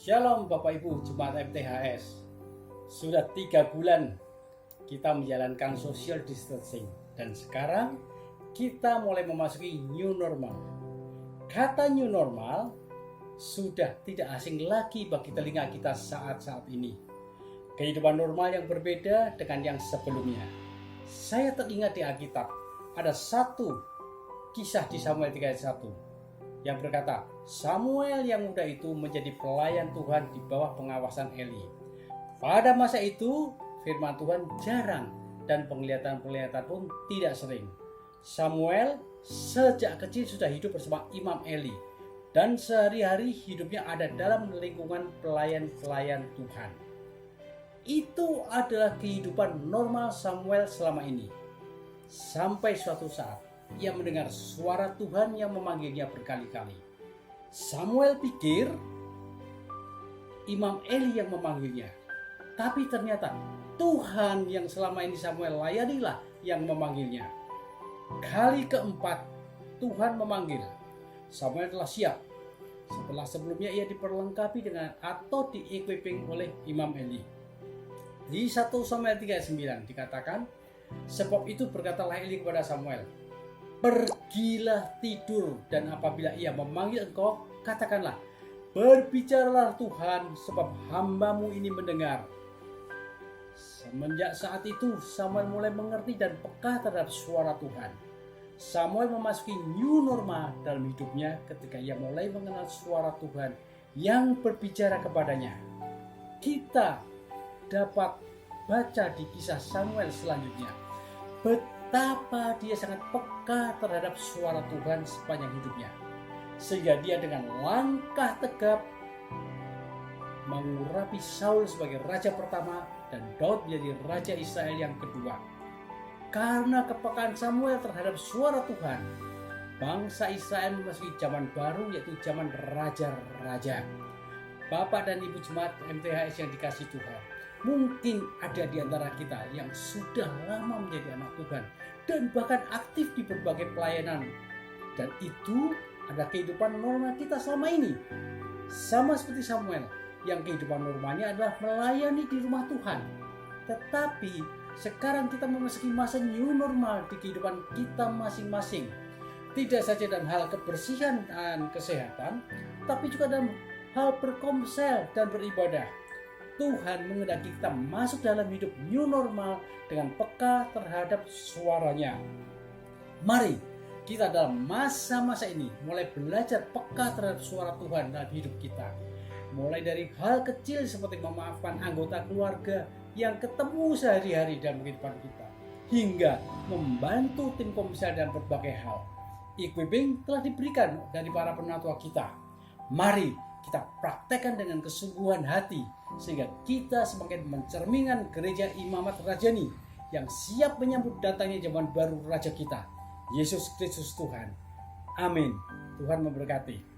Shalom Bapak Ibu Jemaat MTHS. Sudah 3 bulan kita menjalankan social distancing dan sekarang kita mulai memasuki new normal. Kata new normal sudah tidak asing lagi bagi telinga kita saat-saat ini. Kehidupan normal yang berbeda dengan yang sebelumnya. Saya teringat di Alkitab ada satu kisah di Samuel 3 ayat 1 yang berkata, Samuel yang muda itu menjadi pelayan Tuhan di bawah pengawasan Eli. Pada masa itu firman Tuhan jarang dan penglihatan-penglihatan pun tidak sering. Samuel sejak kecil sudah hidup bersama Imam Eli dan sehari-hari hidupnya ada dalam lingkungan pelayan-pelayan Tuhan. Itu adalah kehidupan normal Samuel selama ini. Sampai suatu saat ia mendengar suara Tuhan yang memanggilnya berkali-kali. Samuel pikir Imam Eli yang memanggilnya. Tapi ternyata Tuhan yang selama ini Samuel layanilah yang memanggilnya. Kali keempat Tuhan memanggil. Samuel telah siap. Setelah sebelumnya ia diperlengkapi dengan atau di-equipping oleh Imam Eli. Di 1 Samuel 3:9 dikatakan, sebab itu berkatalah Eli kepada Samuel, pergilah tidur, dan apabila ia memanggil engkau, katakanlah, berbicaralah Tuhan, sebab hambamu ini mendengar. Semenjak saat itu, Samuel mulai mengerti dan peka terhadap suara Tuhan. Samuel memasuki new normal dalam hidupnya ketika ia mulai mengenal suara Tuhan yang berbicara kepadanya. Kita dapat baca di kisah Samuel selanjutnya betapa dia sangat peka terhadap suara Tuhan sepanjang hidupnya, sehingga dia dengan langkah tegap mengurapi Saul sebagai raja pertama dan Daud menjadi raja Israel yang kedua. Karena kepekaan Samuel terhadap suara Tuhan, bangsa Israel memasuki zaman baru, yaitu zaman raja-raja. Bapak dan Ibu Jemaat MTHS yang dikasihi Tuhan, mungkin ada di antara kita yang sudah lama menjadi anak Tuhan dan bahkan aktif di berbagai pelayanan. Dan itu adalah kehidupan normal kita selama ini. Sama seperti Samuel yang kehidupan normalnya adalah melayani di rumah Tuhan. Tetapi sekarang kita memasuki masa new normal di kehidupan kita masing-masing. Tidak saja dalam hal kebersihan dan kesehatan, tapi juga dalam hal berkomsel dan beribadah. Tuhan menghendaki kita masuk dalam hidup new normal dengan peka terhadap suaranya. Mari kita dalam masa-masa ini mulai belajar peka terhadap suara Tuhan dalam hidup kita. Mulai dari hal kecil seperti memaafkan anggota keluarga yang ketemu sehari-hari dalam kehidupan kita, hingga membantu tim komsel dalam berbagai hal. Equipping telah diberikan dari para penatua kita. Mari kita praktekkan dengan kesungguhan hati sehingga kita semakin mencerminkan gereja imamat rajani yang siap menyambut datangnya zaman baru raja kita, Yesus Kristus Tuhan. Amin. Tuhan memberkati.